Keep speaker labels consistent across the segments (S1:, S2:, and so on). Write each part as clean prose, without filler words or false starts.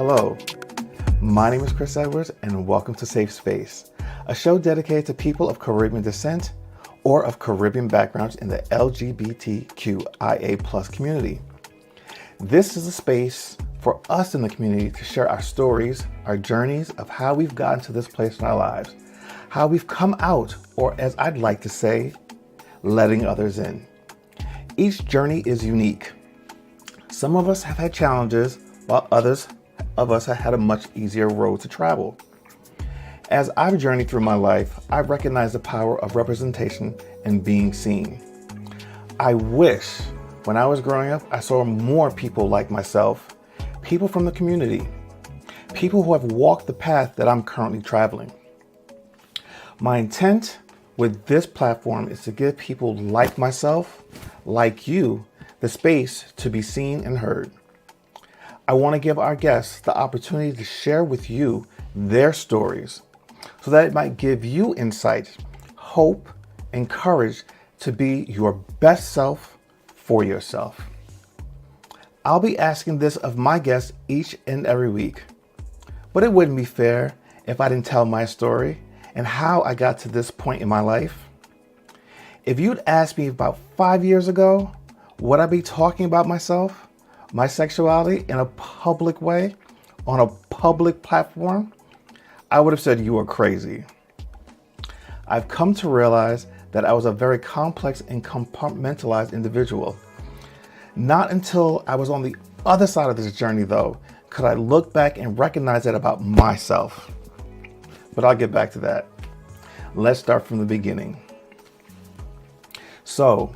S1: Hello, my name is Chris Edwards and welcome to Safe Space, a show dedicated to people of Caribbean descent or of Caribbean backgrounds in the LGBTQIA plus community. This is a space for us in the community to share our stories, our journeys of how we've gotten to this place in our lives, how we've come out, or as I'd like to say, letting others in. Each journey is unique. Some of us have had challenges, while others of us have had a much easier road to travel. As I've journeyed through my life, I've recognized the power of representation and being seen. I wish when I was growing up, I saw more people like myself, people from the community, people who have walked the path that I'm currently traveling. My intent with this platform is to give people like myself, like you, the space to be seen and heard. I want to give our guests the opportunity to share with you their stories so that it might give you insight, hope, and courage to be your best self for yourself. I'll be asking this of my guests each and every week, but it wouldn't be fair if I didn't tell my story and how I got to this point in my life. If you'd asked me about 5 years ago, would I be talking about myself, my sexuality in a public way, on a public platform? I would have said you were crazy. I've come to realize that I was a very complex and compartmentalized individual. Not until I was on the other side of this journey, though, could I look back and recognize that about myself. But I'll get back to that. Let's start from the beginning. So,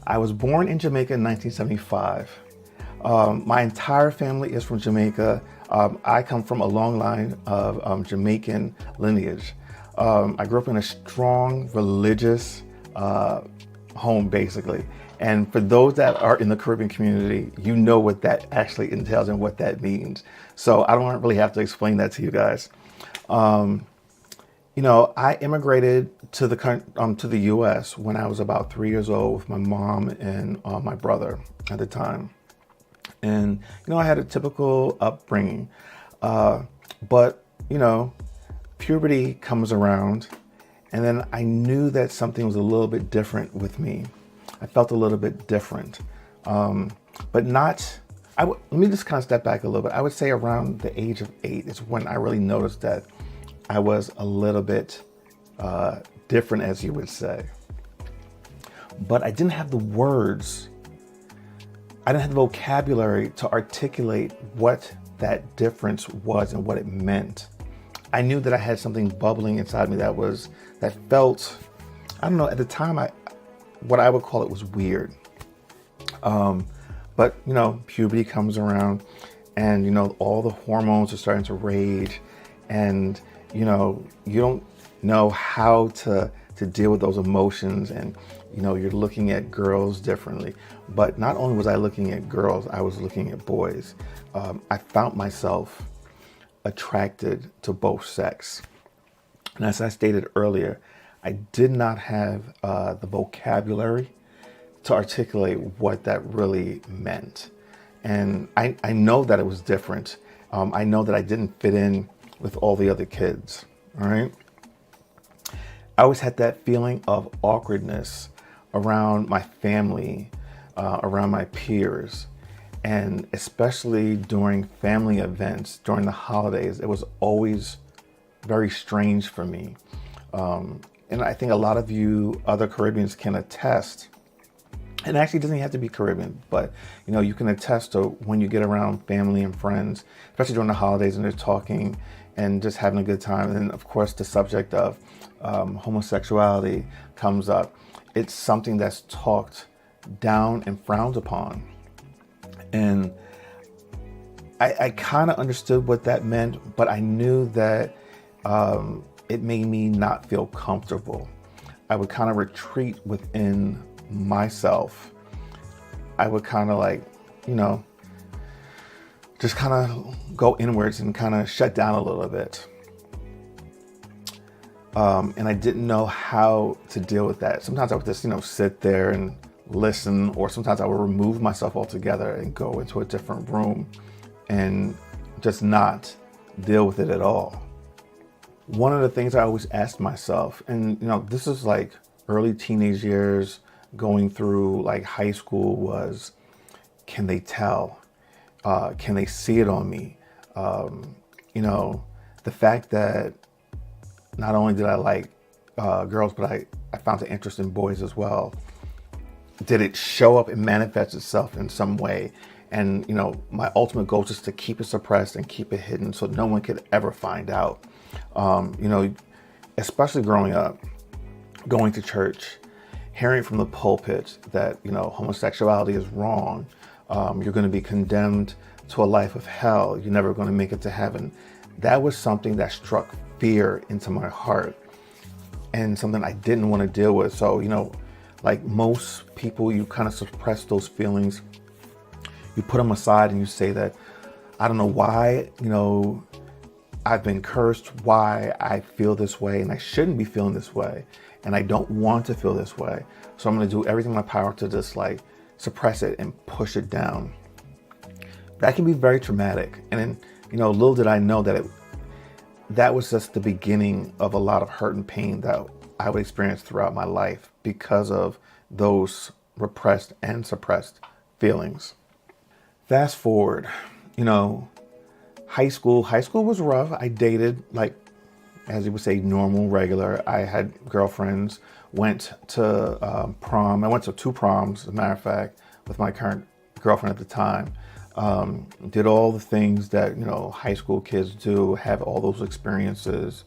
S1: I was born in Jamaica in 1975. My entire family is from Jamaica. I come from a long line of Jamaican lineage. I grew up in a strong religious home, basically. And for those that are in the Caribbean community, you know what that actually entails and what that means. So I don't really have to explain that to you guys. I immigrated to the U.S. when I was about 3 years old with my mom and my brother at the time. And, I had a typical upbringing. But puberty comes around, and then I knew that something was a little bit different with me. I felt a little bit different, but not, let me just kind of step back a little bit. I would say around the age of 8 is when I really noticed that I was a little bit different, as you would say. But I didn't have the words. I didn't have the vocabulary to articulate what that difference was and what it meant. I knew that I had something bubbling inside me that felt, I don't know, at the time, what I would call it was weird. But puberty comes around and, all the hormones are starting to rage, and, you don't know how to deal with those emotions, and, you're looking at girls differently. But not only was I looking at girls, I was looking at boys. I found myself attracted to both sex. And as I stated earlier, I did not have the vocabulary to articulate what that really meant. And I know that it was different. I know that I didn't fit in with all the other kids, all right? I always had that feeling of awkwardness around my family, around my peers, and especially during family events, during the holidays. It was always very strange for me. And I think a lot of you other Caribbeans can attest, and actually it doesn't have to be Caribbean, but you can attest to when you get around family and friends, especially during the holidays, and they're talking and just having a good time. And then of course the subject of homosexuality comes up. It's something that's talked down and frowned upon. And I kind of understood what that meant, but I knew that it made me not feel comfortable. I would kind of retreat within myself. I would kind of just kind of go inwards and kind of shut down a little bit. And I didn't know how to deal with that. Sometimes I would just, sit there and listen, or sometimes I would remove myself altogether and go into a different room and just not deal with it at all. One of the things I always asked myself, and this is like early teenage years going through like high school, was, can they tell? Can they see it on me? The fact that not only did I like girls, but I found an interest in boys as well. Did it show up and manifest itself in some way? And, my ultimate goal is just to keep it suppressed and keep it hidden so no one could ever find out. Especially growing up, going to church, hearing from the pulpit that, homosexuality is wrong. You're going to be condemned to a life of hell. You're never going to make it to heaven. That was something that struck fear into my heart and something I didn't want to deal with. So, like most people, you kind of suppress those feelings. You put them aside and you say that, I don't know why, I've been cursed, why I feel this way, and I shouldn't be feeling this way, and I don't want to feel this way. So I'm going to do everything in my power to just like suppress it and push it down. That can be very traumatic. And then, little did I know that that was just the beginning of a lot of hurt and pain that I would experience throughout my life because of those repressed and suppressed feelings. Fast forward, high school was rough. I dated, like, as you would say, normal, regular. I had girlfriends, went to prom. I went to 2 proms, as a matter of fact, with my current girlfriend at the time. Did all the things that, high school kids do, have all those experiences.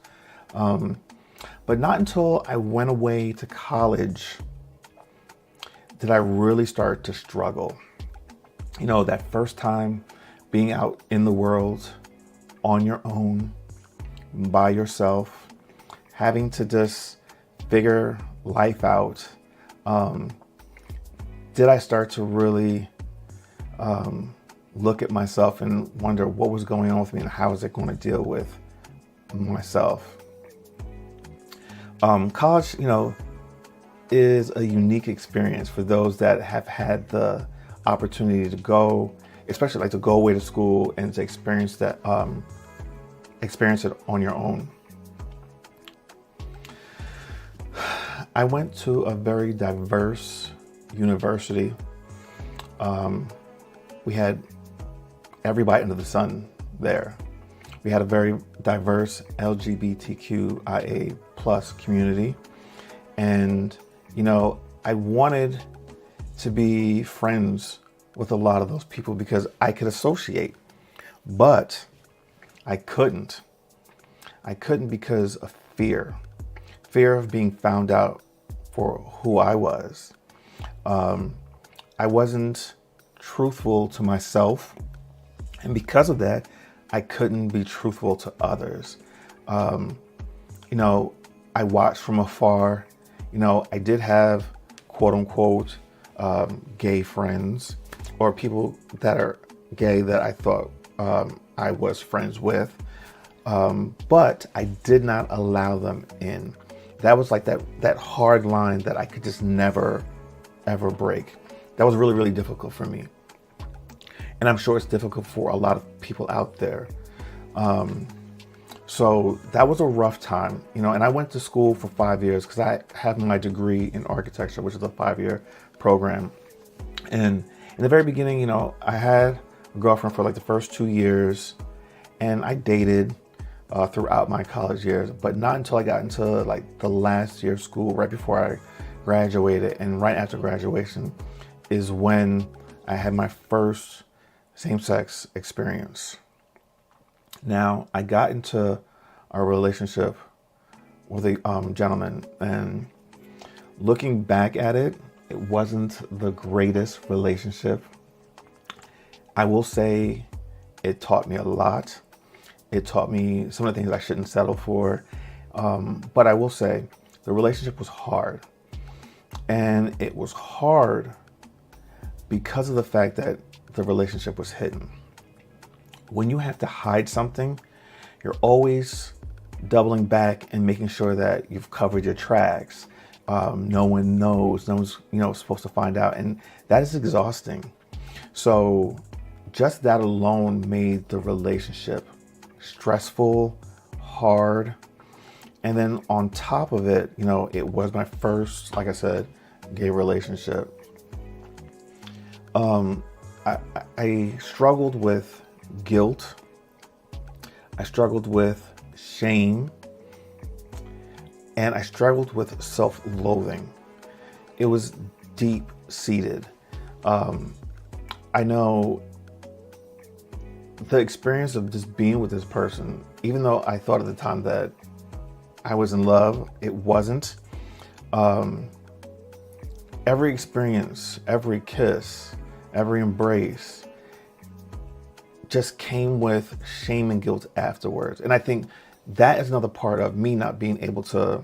S1: But not until I went away to college did I really start to struggle. That first time being out in the world on your own, by yourself, having to just figure life out. Did I start to really look at myself and wonder what was going on with me and how was I going to deal with myself? College, is a unique experience for those that have had the opportunity to go, especially like to go away to school and to experience that, experience it on your own. I went to a very diverse university. We had everybody under the sun there. We had a very diverse LGBTQIA plus community. And, I wanted to be friends with a lot of those people because I could associate, but I couldn't. I couldn't because of fear of being found out for who I was. I wasn't truthful to myself. And because of that, I couldn't be truthful to others. I watched from afar. I did have quote unquote gay friends or people that are gay that I thought I was friends with. But I did not allow them in. That was like that hard line that I could just never, ever break. That was really, really difficult for me. And I'm sure it's difficult for a lot of people out there. So that was a rough time, and I went to school for 5 years because I have my degree in architecture, which is a 5-year program. And in the very beginning, I had a girlfriend for like the first 2 years, and I dated throughout my college years, but not until I got into like the last year of school, right before I graduated, and right after graduation is when I had my first same-sex experience. Now, I got into a relationship with a gentleman, and looking back at it, it wasn't the greatest relationship. I will say it taught me a lot. It taught me some of the things I shouldn't settle for. But I will say the relationship was hard. And it was hard because of the fact that the relationship was hidden. When you have to hide something, you're always doubling back and making sure that you've covered your tracks. No one knows, no one's supposed to find out, and that is exhausting. So just that alone made the relationship stressful, hard. And then on top of it, it was my first, like I said, gay relationship. I struggled with guilt. I struggled with shame. And I struggled with self-loathing. It was deep-seated. I know the experience of just being with this person, even though I thought at the time that I was in love, it wasn't. Every experience, every kiss, every embrace just came with shame and guilt afterwards. And I think that is another part of me not being able to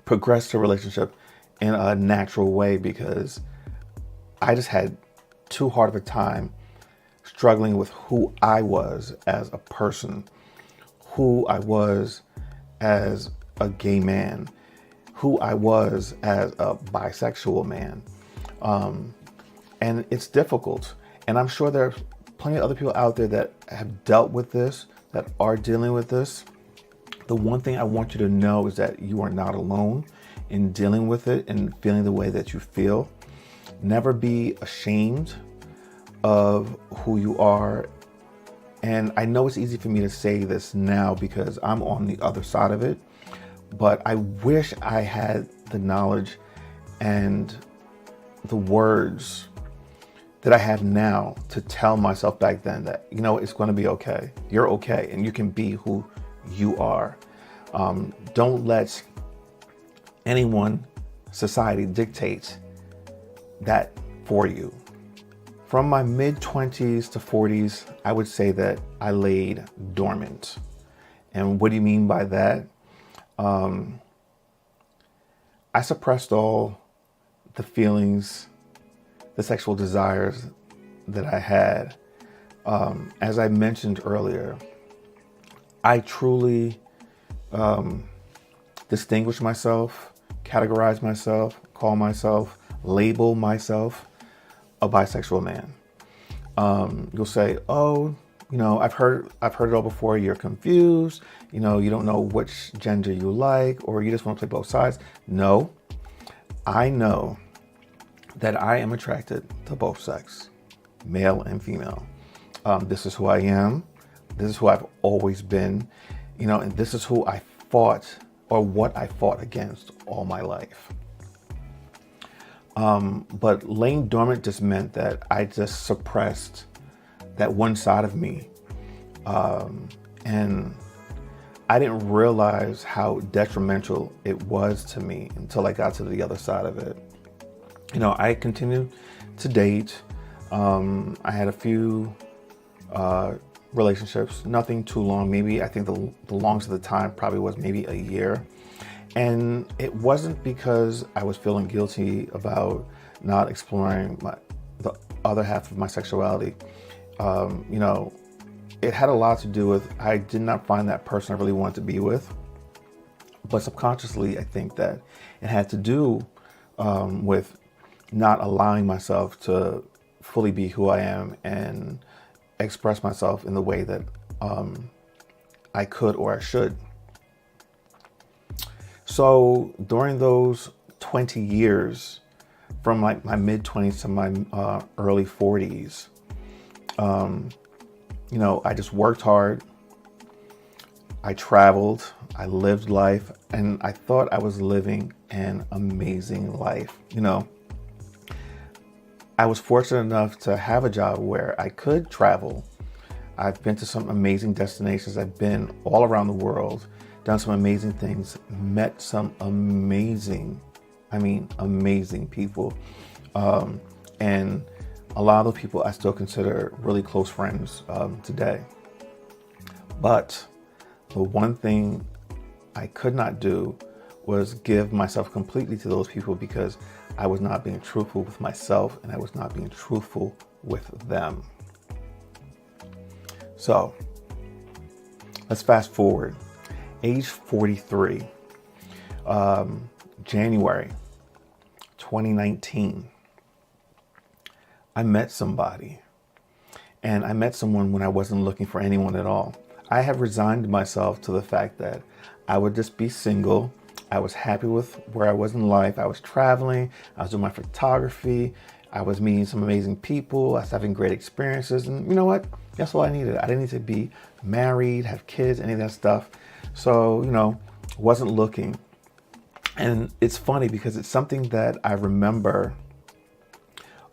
S1: progress to a relationship in a natural way, because I just had too hard of a time struggling with who I was as a person, who I was as a gay man, who I was as a bisexual man. And it's difficult. And I'm sure there are plenty of other people out there that have dealt with this, that are dealing with this. The one thing I want you to know is that you are not alone in dealing with it and feeling the way that you feel. Never be ashamed of who you are. And I know it's easy for me to say this now because I'm on the other side of it, but I wish I had the knowledge and the words that I have now to tell myself back then that, it's going to be okay. You're okay, and you can be who you are. Don't let anyone, society dictate that for you. From my mid-20s to 40s, I would say that I laid dormant. And what do you mean by that? I suppressed all the feelings, the sexual desires that I had. As I mentioned earlier, I truly distinguish myself, categorize myself, call myself, label myself a bisexual man. You'll say, "Oh, I've heard it all before. You're confused. You don't know which gender you like, or you just want to play both sides." No, I know that I am attracted to both sex, male and female. This is who I am. This is who I've always been, and this is who I fought, or what I fought against all my life. But laying dormant just meant that I just suppressed that one side of me. And I didn't realize how detrimental it was to me until I got to the other side of it. I continued to date. I had a few relationships, nothing too long. Maybe I think the longest of the time probably was maybe a year. And it wasn't because I was feeling guilty about not exploring the other half of my sexuality. It had a lot to do with I did not find that person I really wanted to be with. But subconsciously, I think that it had to do with not allowing myself to fully be who I am and express myself in the way that I could or I should. So during those 20 years, from like my mid-20s to my early 40s, I just worked hard. I traveled, I lived life, and I thought I was living an amazing life. I was fortunate enough to have a job where I could travel. I've been to some amazing destinations. I've been all around the world, done some amazing things, met some amazing people. And a lot of the people I still consider really close friends today. But the one thing I could not do was give myself completely to those people, because I was not being truthful with myself and I was not being truthful with them. So let's fast forward. Age 43, January 2019, I met somebody. And I met someone when I wasn't looking for anyone at all. I have resigned myself to the fact that I would just be single. I was happy with where I was in life. I was traveling. I was doing my photography. I was meeting some amazing people. I was having great experiences. And you know what? That's all I needed. I didn't need to be married, have kids, any of that stuff. So, wasn't looking. And it's funny because it's something that I remember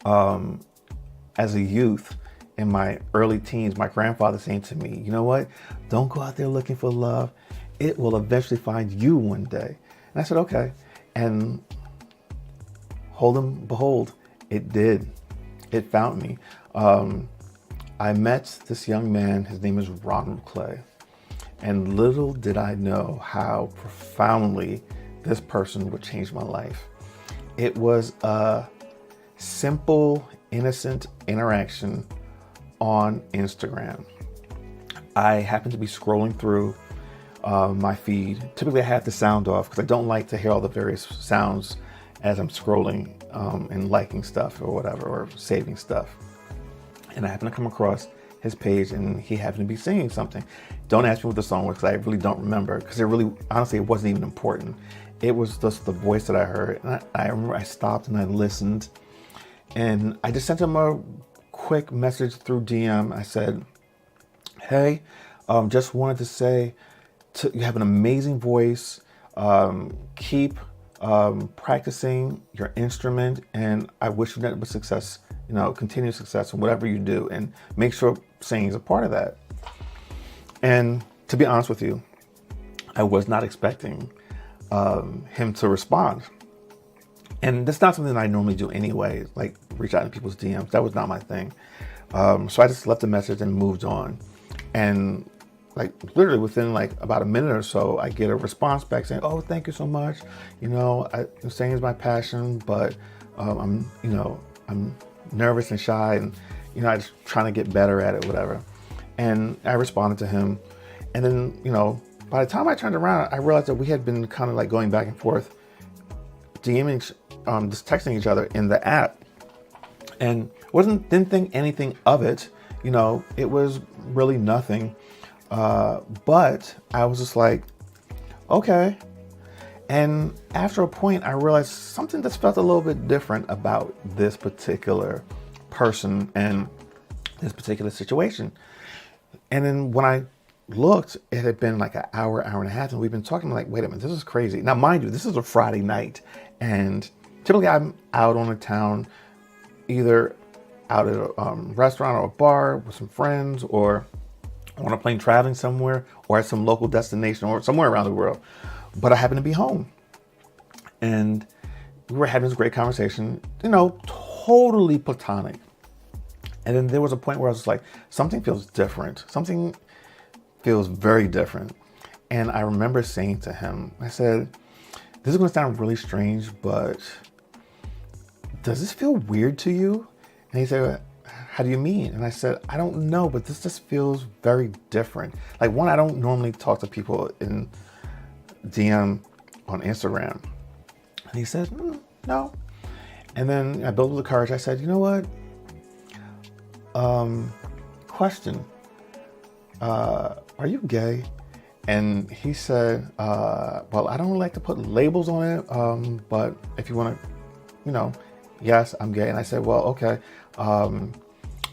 S1: as a youth in my early teens, my grandfather saying to me, you know what? Don't go out there looking for love. It will eventually find you one day. And I said, okay. And hold and behold, it did. It found me. I met this young man. His name is Ronald Clay. And little did I know how profoundly this person would change my life. It was a simple, innocent interaction on Instagram. I happened to be scrolling through my feed. Typically I have the sound off because I don't like to hear all the various sounds as I'm scrolling and liking stuff or whatever, or saving stuff. And I happened to come across his page and he happened to be singing something. Don't ask me what the song was because I really don't remember, because honestly, it wasn't even important. It was just the voice that I heard. And I remember I stopped and I listened, and I just sent him a quick message through DM. I said, hey, just wanted to say, you have an amazing voice. Keep practicing your instrument, and I wish you nothing but success, continued success in whatever you do, and make sure singing is a part of that. And to be honest with you, I was not expecting him to respond. And that's not something that I normally do anyway, like reach out to people's DMs. That was not my thing. So I just left a message and moved on. And like literally within like about a minute or so, I get a response back saying, oh, thank you so much. Singing is my passion, but I'm nervous and shy, and I just trying to get better at it, whatever. And I responded to him. And then, by the time I turned around, I realized that we had been kind of like going back and forth, DMing, just texting each other in the app, and didn't think anything of it. It was really nothing. But I was just like, okay. And after a point, I realized something just felt a little bit different about this particular person and this particular situation. And then when I looked, it had been like an hour and a half, and we've been talking. I'm like, wait a minute, this is crazy. Now, mind you, this is a Friday night, and typically I'm out on the town, either out at a restaurant or a bar with some friends, or on a plane traveling somewhere, or at some local destination, or somewhere around the world. But I happened to be home, and we were having this great conversation, totally platonic. And then there was a point where I was just like, something feels different. Something feels very different. And I remember saying to him, I said, this is going to sound really strange, but does this feel weird to you? And he said, how do you mean? And I said, I don't know, but this just feels very different. Like, one, I don't normally talk to people in DM on Instagram. And he said, no. And then I built up the courage. I said, you know what? Question. Are you gay? And he said, well, I don't like to put labels on it, but if you want to, yes, I'm gay. And I said, well, okay, I'm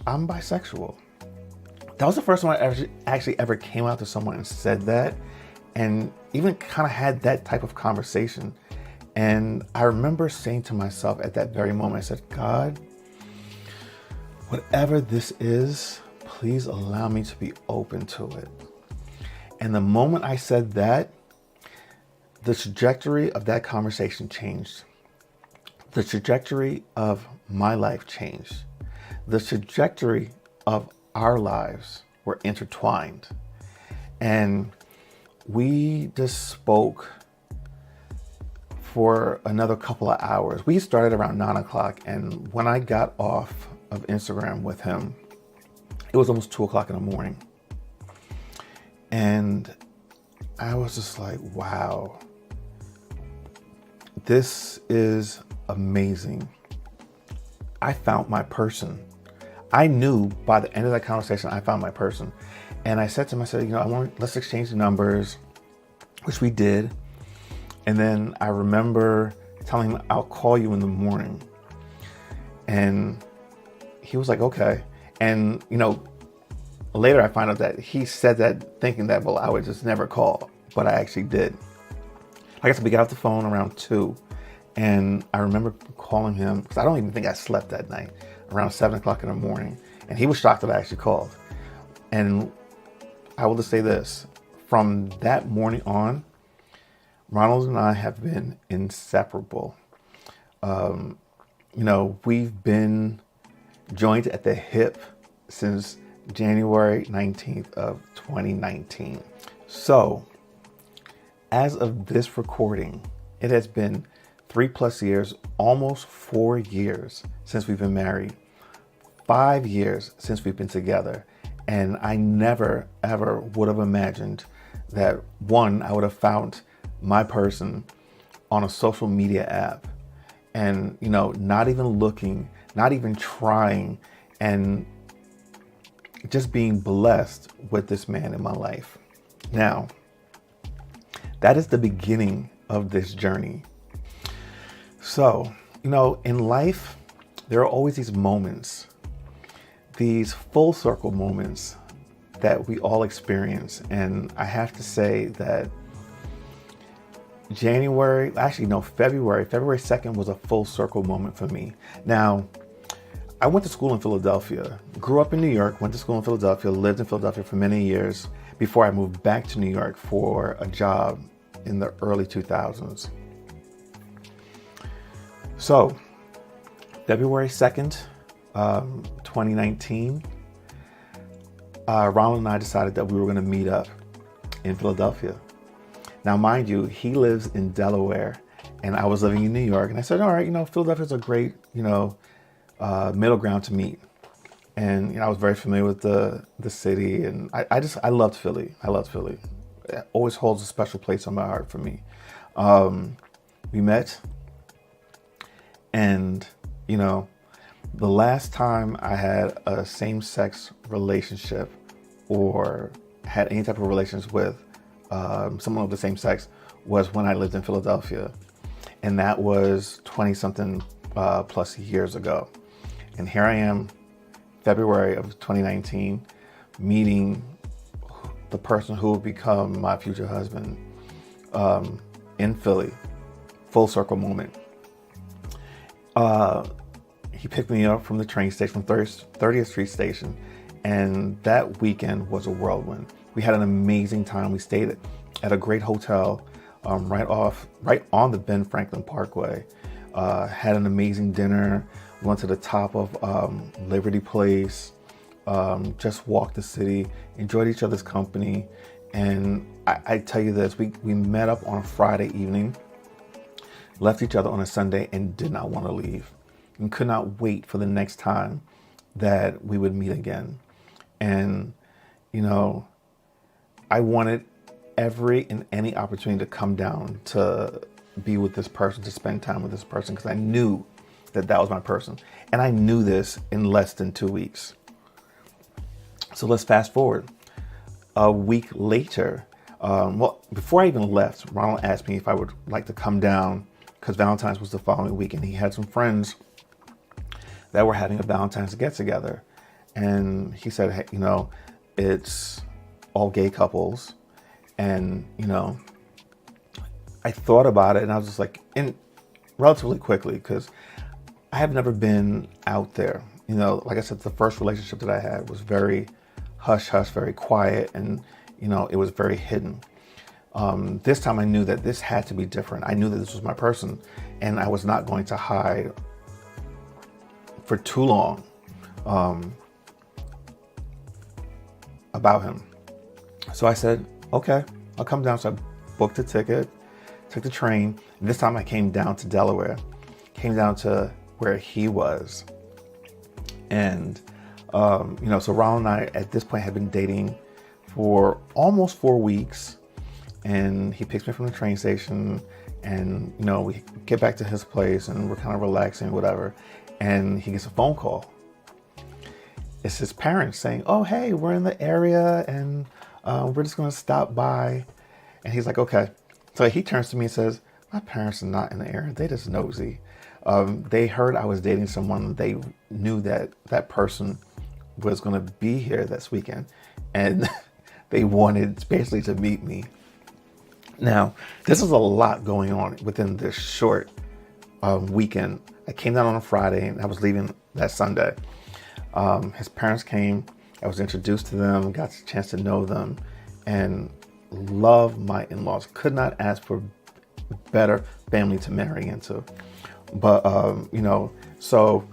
S1: bisexual. That was the first time I actually ever came out to someone and said that, and even kind of had that type of conversation. And I remember saying to myself at that very moment, I said, God, whatever this is, please allow me to be open to it. And the moment I said that, the trajectory of that conversation changed. The trajectory of my life changed. The trajectory of our lives were intertwined. And we just spoke for another couple of hours. We started around 9 o'clock. And when I got off of Instagram with him, it was almost 2 o'clock in the morning. And I was just like, wow, this is amazing. I found my person. I knew by the end of that conversation, I found my person. And I said to him, I said, let's exchange numbers, which we did. And then I remember telling him, I'll call you in the morning. And he was like, okay. And, later I found out that he said that thinking that, well, I would just never call, but I actually did. Like I said, we got off the phone around 2. And I remember calling him, because I don't even think I slept that night, around 7 o'clock in the morning. And he was shocked that I actually called. And I will just say this, from that morning on, Ronald and I have been inseparable. We've been joined at the hip since January 19th of 2019. So, as of this recording, it has been 3+ years, almost 4 years since we've been married, 5 years since we've been together. And I never, ever would have imagined that, one, I would have found my person on a social media app and, not even looking, not even trying, and just being blessed with this man in my life. Now, that is the beginning of this journey. So, in life, there are always these moments, these full circle moments that we all experience. And I have to say that February 2nd was a full circle moment for me. Now, I went to school in Philadelphia, grew up in New York, went to school in Philadelphia, lived in Philadelphia for many years before I moved back to New York for a job in the early 2000s. So, February 2nd, 2019, Ronald and I decided that we were going to meet up in Philadelphia. Now, mind you, he lives in Delaware and I was living in New York. And I said, all right, Philadelphia's a great, middle ground to meet. And, I was very familiar with the city, and I loved Philly. I loved Philly. It always holds a special place on my heart for me. We met, and, the last time I had a same-sex relationship or had any type of relations with someone of the same sex was when I lived in Philadelphia. And that was 20-something plus years ago. And here I am, February of 2019, meeting the person who will become my future husband in Philly. Full circle moment. He picked me up from the train station, from 30th Street Station, and that weekend was a whirlwind. We had an amazing time. We stayed at a great hotel right on the Ben Franklin Parkway. Had an amazing dinner. Went to the top of Liberty Place. Just walked the city. Enjoyed each other's company. And I tell you this, we met up on a Friday evening, left each other on a Sunday, and did not want to leave. And could not wait for the next time that we would meet again. And, I wanted every and any opportunity to come down to be with this person, to spend time with this person, because I knew that was my person. And I knew this in less than 2 weeks. So let's fast forward. A week later, before I even left, Ronald asked me if I would like to come down, because Valentine's was the following week, and he had some friends that were having a Valentine's get-together. And he said, hey, it's all gay couples. And, I thought about it, and I was just like, relatively quickly, because I have never been out there. Like I said, the first relationship that I had was very hush-hush, very quiet, and, it was very hidden. This time I knew that this had to be different. I knew that this was my person, and I was not going to hide for too long about him. So I said, okay, I'll come down. So I booked a ticket, took the train. And this time I came down to Delaware, came down to where he was. And, so Ronald and I at this point had been dating for almost 4 weeks. And he picks me from the train station, and, we get back to his place and we're kind of relaxing, whatever. And he gets a phone call. it's his parents saying, "Oh, hey, we're in the area and we're just going to stop by." And he's like, "Okay." So he turns to me and says, "My parents are not in the area. They just nosy. They heard I was dating someone. They knew that that person was going to be here this weekend. And they wanted basically to meet me." Now, this is a lot going on within this short weekend. I came down on a Friday and I was leaving that Sunday. His parents came. I was introduced to them, got a chance to know them, and love my in-laws. Could not ask for better family to marry into. But, so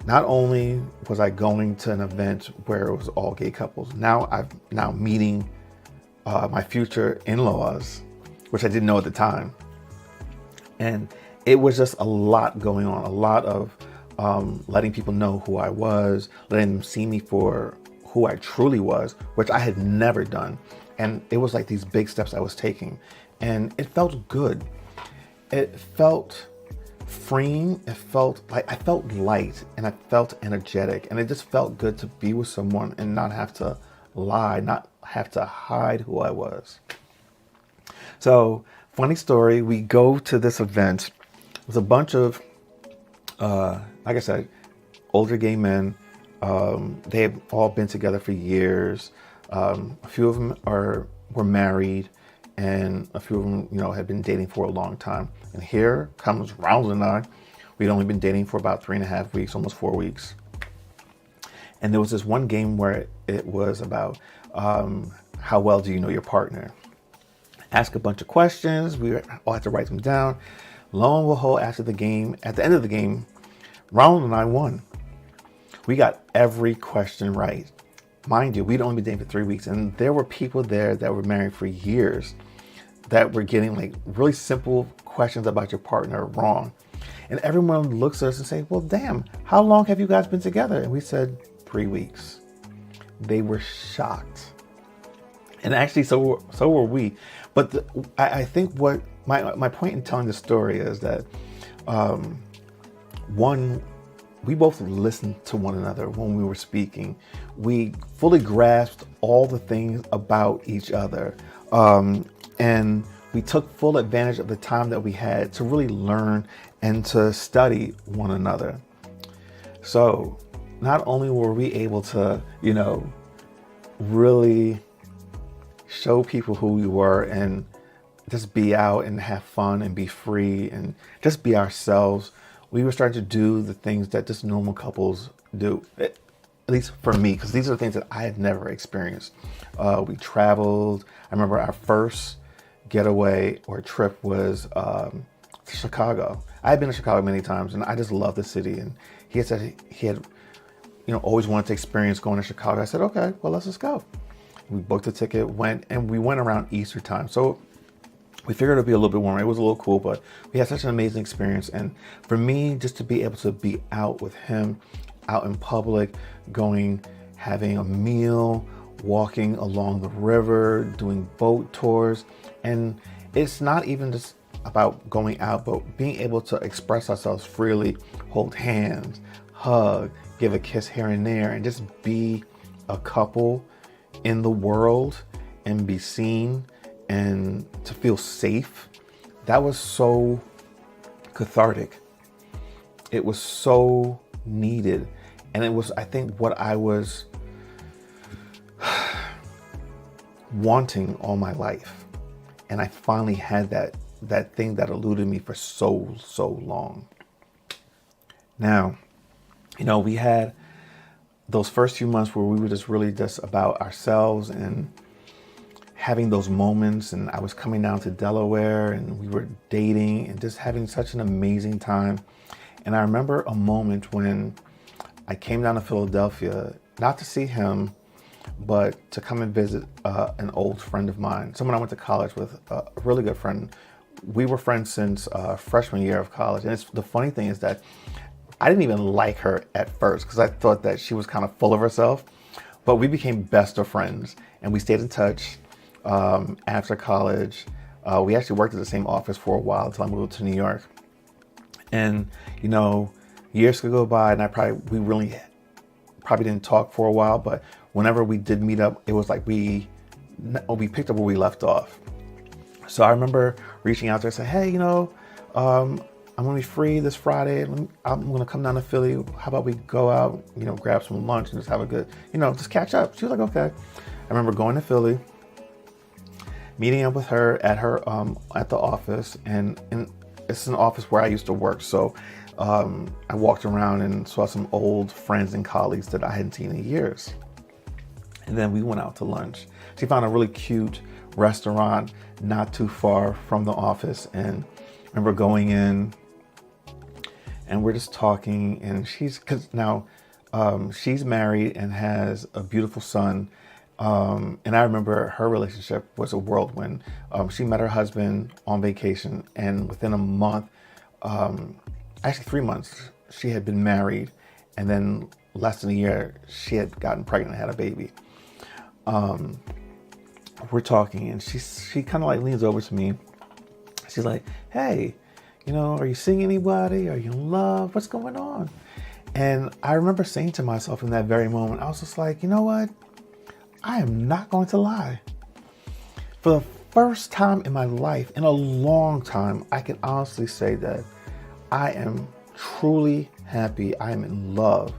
S1: not only was I going to an event where it was all gay couples, now I'm meeting my future in-laws, which I didn't know at the time. And it was just a lot going on, a lot of letting people know who I was, letting them see me for who I truly was, which I had never done. And it was like these big steps I was taking. And it felt good. It felt freeing. It felt like I felt light and I felt energetic. And it just felt good to be with someone and not have to lie, not have to hide who I was. So, funny story, we go to this event with a bunch of, like I said, older gay men. They have all been together for years. A few of them were married, and a few of them, had been dating for a long time. And here comes Ronald and I. We'd only been dating for about 3.5 weeks, almost 4 weeks. And there was this one game where it was about how well do you know your partner? Ask a bunch of questions. We all had to write them down. Lo and behold, at the end of the game, Ronald and I won. We got every question right. Mind you, we'd only been dating for 3 weeks, and there were people there that were married for years that were getting like really simple questions about your partner wrong. And everyone looks at us and say, "Well, damn, how long have you guys been together?" And we said 3 weeks. They were shocked. And actually, so were we. But I think what my point in telling this story is that, one, we both listened to one another when we were speaking. We fully grasped all the things about each other. And we took full advantage of the time that we had to really learn and to study one another. So not only were we able to, really show people who we were and just be out and have fun and be free and just be ourselves, we were starting to do the things that just normal couples do, at least for me, because these are the things that I had never experienced. We traveled. I remember our first getaway or trip was to Chicago. I had been to Chicago many times and I just love the city. And he had said he had, always wanted to experience going to Chicago. I said, "Okay, well, let's just go." We booked a ticket, went around Easter time. So we figured it'd be a little bit warmer. It was a little cool, but we had such an amazing experience. And for me, just to be able to be out with him, out in public, having a meal, walking along the river, doing boat tours. And it's not even just about going out, but being able to express ourselves freely, hold hands, hug, give a kiss here and there, and just be a couple in the world and be seen and to feel safe. That was so cathartic. It was so needed. And it was, I think, what I was wanting all my life. And I finally had that thing that eluded me for so long. Now, we had those first few months where we were just really just about ourselves and having those moments. And I was coming down to Delaware and we were dating and just having such an amazing time. And I remember a moment when I came down to Philadelphia, not to see him, but to come and visit an old friend of mine, someone I went to college with, a really good friend. We were friends since freshman year of college. And the funny thing is that I didn't even like her at first because I thought that she was kind of full of herself, but we became best of friends and we stayed in touch after college. We actually worked at the same office for a while until I moved to New York. And, years could go by and we really probably didn't talk for a while, but whenever we did meet up, it was like we picked up where we left off. So I remember reaching out to her and saying, hey, I'm going to be free this Friday. I'm going to come down to Philly. How about we go out, grab some lunch and just have a good, just catch up. She was like, okay. I remember going to Philly, meeting up with her at the office, and it's an office where I used to work. So I walked around and saw some old friends and colleagues that I hadn't seen in years. And then we went out to lunch. She found a really cute restaurant not too far from the office. And I remember going in and we're just talking, and she's married and has a beautiful son. And I remember her relationship was a whirlwind. She met her husband on vacation, and within a month, actually 3 months, she had been married, and then less than a year, she had gotten pregnant and had a baby. We're talking, and she kind of like leans over to me. She's like, hey, are you seeing anybody? Are you in love? What's going on? And I remember saying to myself in that very moment, I was just like, you know what? I am not going to lie. For the first time in my life, in a long time, I can honestly say that I am truly happy. I am in love.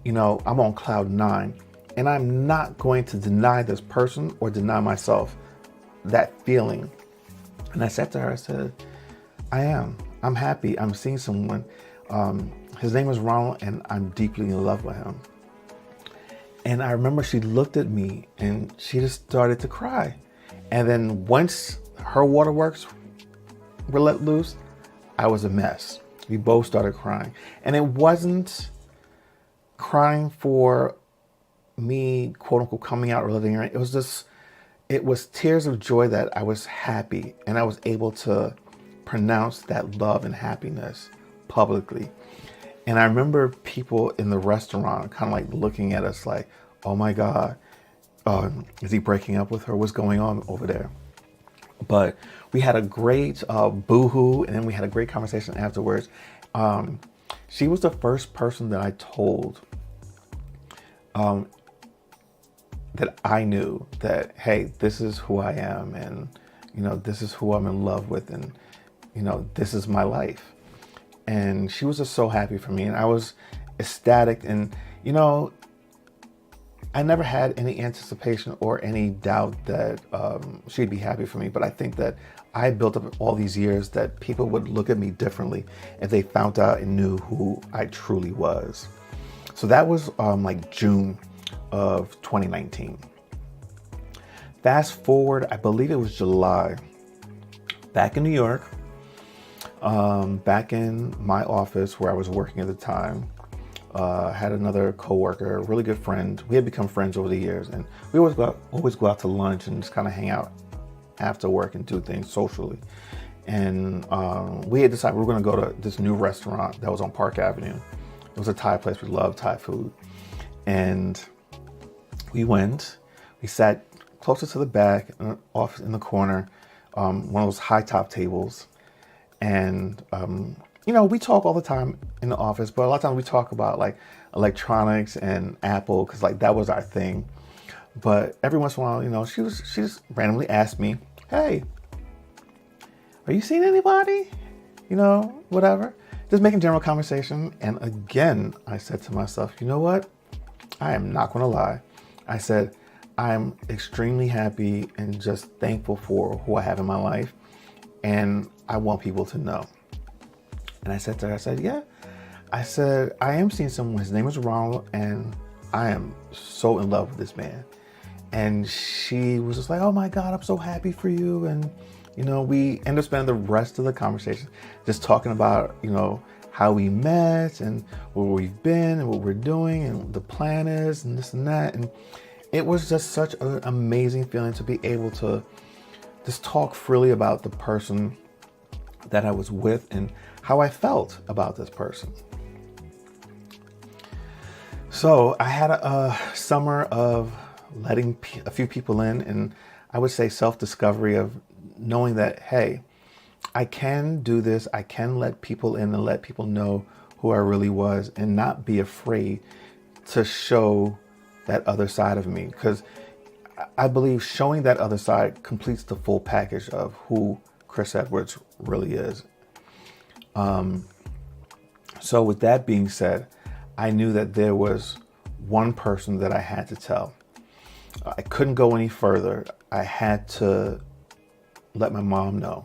S1: I'm on cloud 9, and I'm not going to deny this person or deny myself that feeling. And I said to her, I said, I'm happy. I'm seeing someone. His name is Ronald, and I'm deeply in love with him. And I remember she looked at me and she just started to cry. And then once her waterworks were let loose, I was a mess. We both started crying. And it wasn't crying for me, quote unquote, coming out or letting her in. It was tears of joy that I was happy and I was able to pronounce that love and happiness publicly. And I remember people in the restaurant kind of like looking at us like, oh my God, is he breaking up with her? What's going on over there? But we had a great boohoo, and then we had a great conversation afterwards. She was the first person that I told that I knew that, hey, this is who I am, and this is who I'm in love with, and this is my life. And she was just so happy for me, and I was ecstatic. And I never had any anticipation or any doubt that she'd be happy for me. But I think that I built up all these years that people would look at me differently if they found out and knew who I truly was. So that was like June of 2019. Fast forward, I believe it was July, back in New York. Back in my office where I was working at the time, had another coworker, a really good friend. We had become friends over the years, and we always go out to lunch and just kind of hang out after work and do things socially. And we had decided we were going to go to this new restaurant that was on Park Avenue. It was a Thai place. We love Thai food. And we went. We sat closer to the back, off in the corner, one of those high top tables. And, we talk all the time in the office, but a lot of times we talk about like electronics and Apple, because like that was our thing. But every once in a while, she just randomly asked me, hey, are you seeing anybody? Whatever. Just making general conversation. And again, I said to myself, you know what? I am not going to lie. I said, I'm extremely happy and just thankful for who I have in my life. And I want people to know. And I said to her, yeah. I said, I am seeing someone. His name is Ronald, and I am so in love with this man. And she was just like, oh my God, I'm so happy for you. And, we ended up spending the rest of the conversation just talking about, how we met and where we've been and what we're doing and the plan is and this and that. And it was just such an amazing feeling to be able to just talk freely about the person that I was with and how I felt about this person. So I had a summer of letting a few people in, and I would say self-discovery of knowing that, hey, I can do this. I can let people in and let people know who I really was and not be afraid to show that other side of me, because I believe showing that other side completes the full package of who Chris Edwards really is. So with that being said, I knew that there was one person that I had to tell. I couldn't go any further. I had to let my mom know.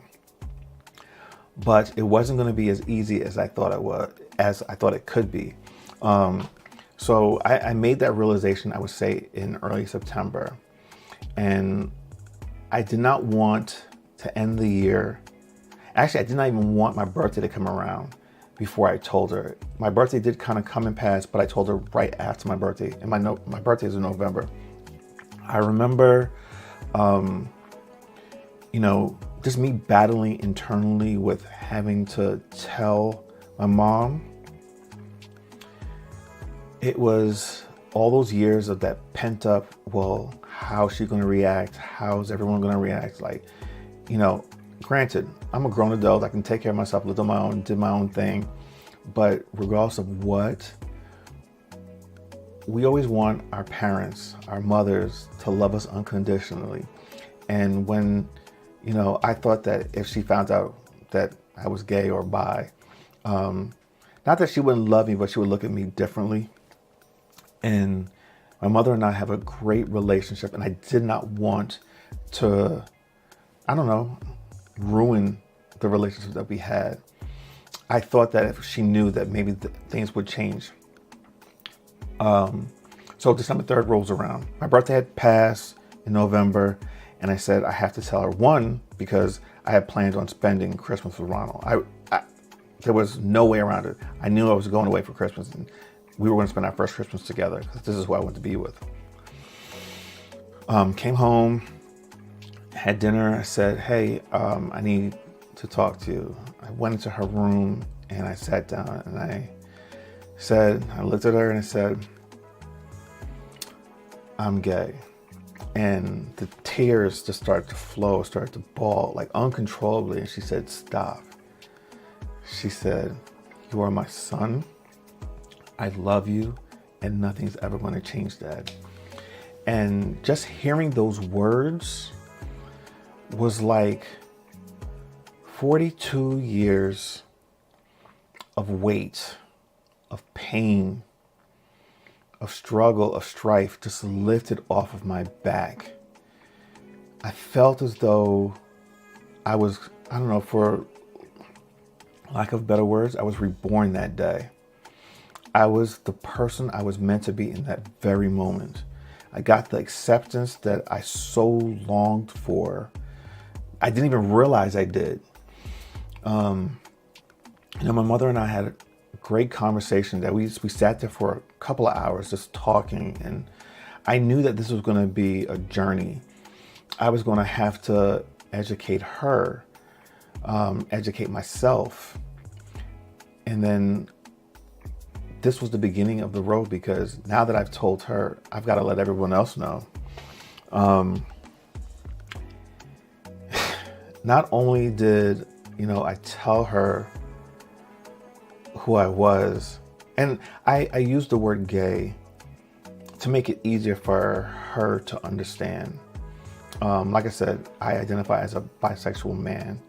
S1: But it wasn't going to be as easy as I thought it could be. So I made that realization, I would say, in early September. And I did not want to end the year. Actually, I did not even want my birthday to come around before I told her. My birthday did kind of come and pass, but I told her right after my birthday. And my birthday is in November. I remember, just me battling internally with having to tell my mom. It was all those years of that pent up, well, how's she going to react? How's everyone going to react? Like, granted, I'm a grown adult. I can take care of myself, lived on my own, did my own thing. But regardless of what, we always want our parents, our mothers, to love us unconditionally. And when, I thought that if she found out that I was gay or bi, not that she wouldn't love me, but she would look at me differently. And my mother and I have a great relationship, and I did not want to, ruin the relationship that we had. I thought that if she knew that maybe things would change. So December 3rd rolls around. My birthday had passed in November, and I said I have to tell her. One, because I had plans on spending Christmas with Ronald. There was no way around it. I knew I was going away for Christmas, and we were going to spend our first Christmas together, because this is who I want to be with. Came home, had dinner. I said, hey, I need to talk to you. I went into her room and I sat down and I looked at her and I said, I'm gay. And the tears just started to flow, started to bawl like uncontrollably. And she said, stop. She said, you are my son. I love you, and nothing's ever going to change that. And just hearing those words was like 42 years of weight, of pain, of struggle, of strife just lifted off of my back. I felt as though I was, for lack of better words, I was reborn that day. I was the person I was meant to be in that very moment. I got the acceptance that I so longed for. I didn't even realize I did. My mother and I had a great conversation that we sat there for a couple of hours just talking, and I knew that this was going to be a journey. I was going to have to educate her, educate myself, and then this was the beginning of the road, because now that I've told her, I've got to let everyone else know. Not only did, I tell her who I was, and I used the word gay to make it easier for her to understand. Like I said, I identify as a bisexual man,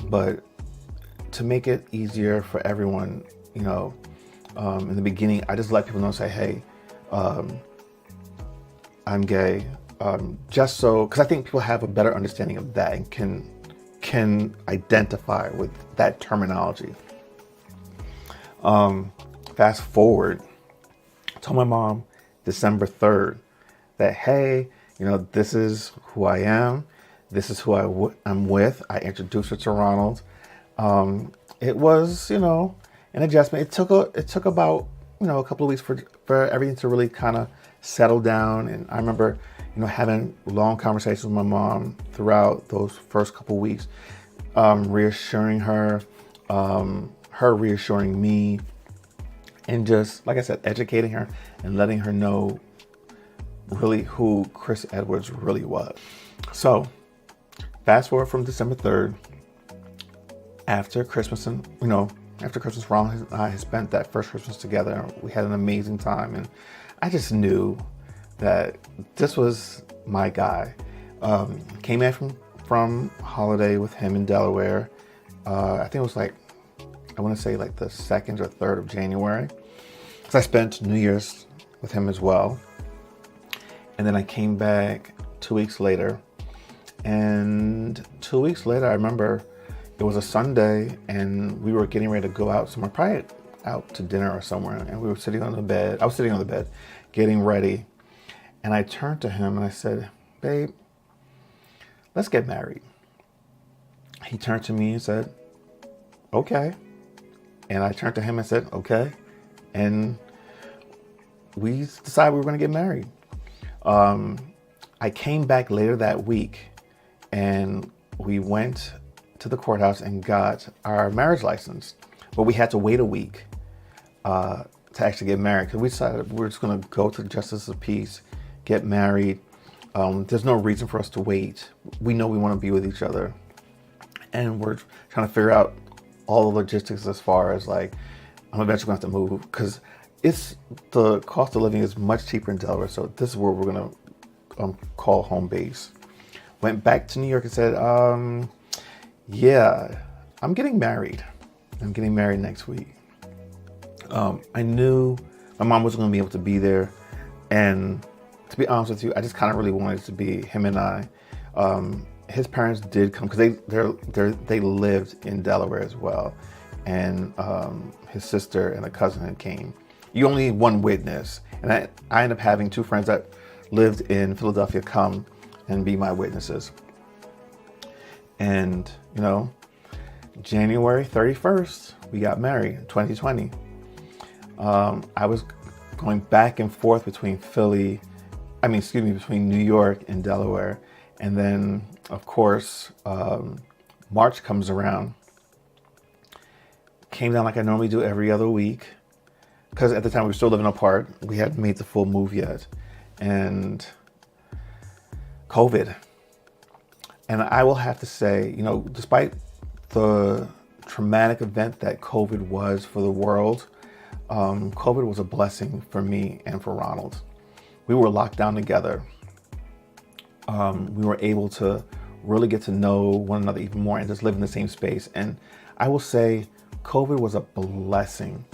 S1: but to make it easier for everyone, in the beginning, I just let people know, say, hey, I'm gay, just so, because I think people have a better understanding of that and can identify with that terminology. Fast forward, I told my mom December 3rd that, hey, this is who I am. This is who I'm with. I introduced her to Ronald. It was, an adjustment. It took about, a couple of weeks for everything to really kind of settle down. And I remember, having long conversations with my mom throughout those first couple of weeks, reassuring her, her reassuring me, and just, like I said, educating her and letting her know really who Chris Edwards really was. So fast forward from December 3rd, after Christmas, and after Christmas, Ronald and I had spent that first Christmas together. We had an amazing time, and I just knew that this was my guy. Came back from holiday with him in Delaware. I think it was like, I want to say like the 2nd or 3rd of January. So I spent New Year's with him as well. And then I came back 2 weeks later. And 2 weeks later, I remember it was a Sunday and we were getting ready to go out somewhere, probably out to dinner or somewhere. And we were sitting on the bed. I was sitting on the bed, getting ready. And I turned to him and I said, babe, let's get married. He turned to me and said, okay. And I turned to him and said, okay. And we decided we were going to get married. I came back later that week and we went to the courthouse and got our marriage license. But we had to wait a week to actually get married, because we decided we were just going to go to the Justice of Peace, get married. There's no reason for us to wait. We know we want to be with each other. And we're trying to figure out all the logistics as far as like, I'm eventually going to have to move, because the cost of living is much cheaper in Delaware. So this is where we're going to call home base. Went back to New York and said, yeah, I'm getting married. I'm getting married next week. I knew my mom wasn't going to be able to be there. And to be honest with you, I just kind of really wanted it to be him and I. His parents did come because they lived in Delaware as well, and his sister and a cousin came. You only need one witness, and I ended up having 2 friends that lived in Philadelphia come and be my witnesses. And January 31st, we got married in 2020. I was going back and forth between between New York and Delaware. And then, of course, March comes around. Came down like I normally do every other week, because at the time we were still living apart. We hadn't made the full move yet. And COVID. And I will have to say, despite the traumatic event that COVID was for the world, COVID was a blessing for me and for Ronald. We were locked down together. We were able to really get to know one another even more and just live in the same space. And I will say COVID was a blessing.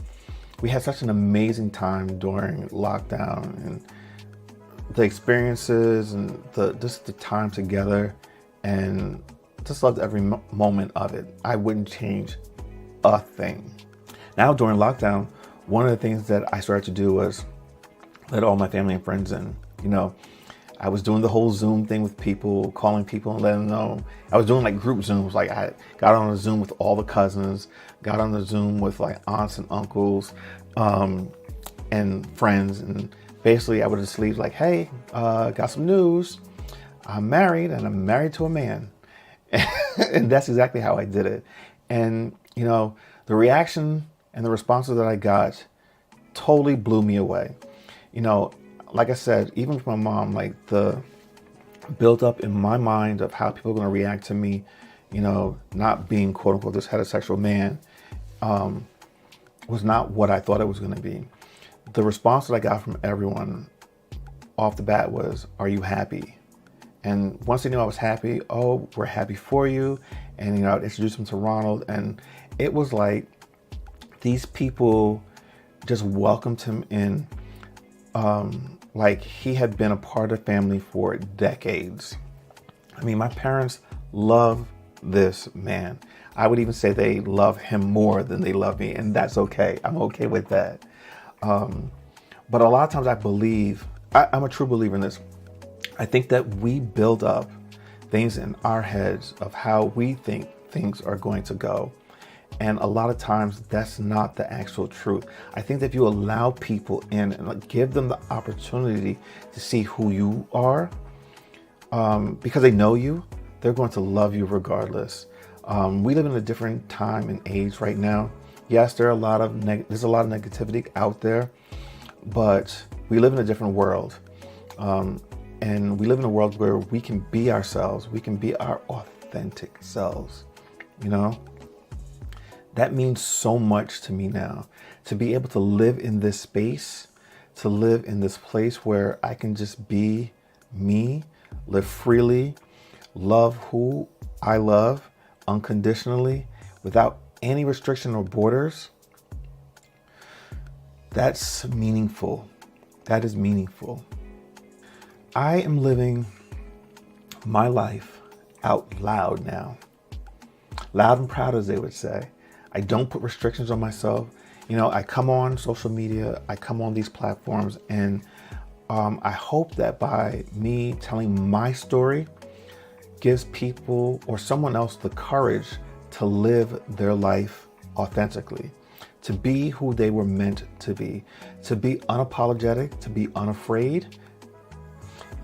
S1: We had such an amazing time during lockdown, and the experiences and just the time together, and just loved every moment of it. I wouldn't change a thing. Now during lockdown, one of the things that I started to do was let all my family and friends in. I was doing the whole Zoom thing with people, calling people and letting them know. I was doing like group Zooms. Like I got on a Zoom with all the cousins, got on the Zoom with like aunts and uncles, and friends. And basically I would just leave like, hey, got some news. I'm married, and I'm married to a man. And that's exactly how I did it. And, the reaction and the responses that I got totally blew me away. Like I said, even from my mom, like the built up in my mind of how people are going to react to me, not being quote unquote this heterosexual man, was not what I thought it was going to be. The response that I got from everyone off the bat was, are you happy? And once they knew I was happy, oh, we're happy for you. And, I'd introduce them to Ronald. And it was like these people just welcomed him in, like he had been a part of the family for decades. I mean, my parents love this man. I would even say they love him more than they love me, and that's okay. I'm okay with that. But a lot of times I believe, I'm a true believer in this. I think that we build up things in our heads of how we think things are going to go. And a lot of times that's not the actual truth. I think that if you allow people in and give them the opportunity to see who you are, because they know you, they're going to love you regardless. We live in a different time and age right now. Yes, there's a lot of negativity out there, but we live in a different world. And we live in a world where we can be ourselves. We can be our authentic selves, That means so much to me now, to be able to live in this space, to live in this place where I can just be me, live freely, love who I love unconditionally without any restriction or borders. That's meaningful. That is meaningful. I am living my life out loud now. Loud and proud, as they would say. I don't put restrictions on myself. I come on social media, I come on these platforms, and I hope that by me telling my story gives people or someone else the courage to live their life authentically, to be who they were meant to be unapologetic, to be unafraid.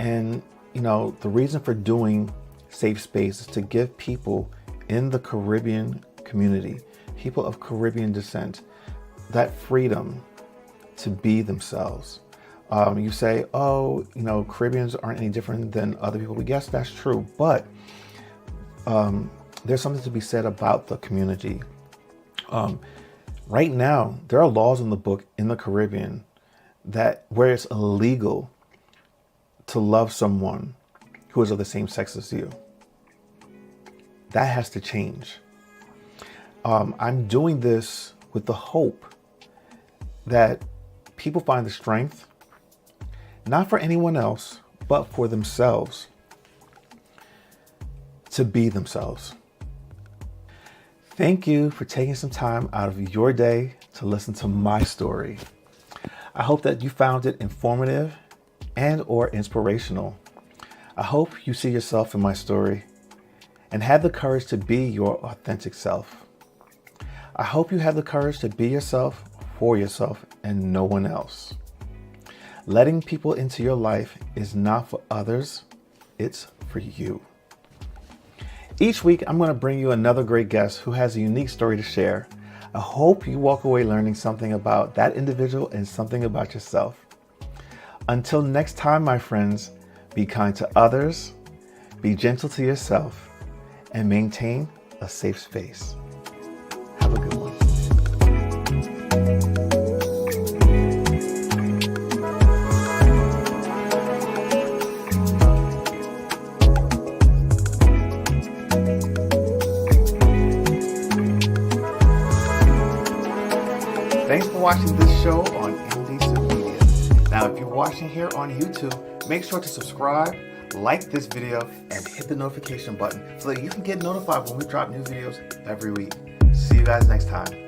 S1: And, the reason for doing Safe Space is to give people in the Caribbean community, people of Caribbean descent, that freedom to be themselves. You say, Caribbeans aren't any different than other people. Yes, that's true. But there's something to be said about the community. Right now, there are laws in the book in the Caribbean where it's illegal to love someone who is of the same sex as you. That has to change. I'm doing this with the hope that people find the strength, not for anyone else, but for themselves, to be themselves. Thank you for taking some time out of your day to listen to my story. I hope that you found it informative and or inspirational. I hope you see yourself in my story and have the courage to be your authentic self. I hope you have the courage to be yourself for yourself and no one else. Letting people into your life is not for others, it's for you. Each week, I'm going to bring you another great guest who has a unique story to share. I hope you walk away learning something about that individual and something about yourself. Until next time, my friends, be kind to others, be gentle to yourself, and maintain a safe space. Have a good one. Thanks for watching this show on Indecent Media. Now, if you're watching here on YouTube, make sure to subscribe, like this video, and hit the notification button so that you can get notified when we drop new videos every week. See you guys next time.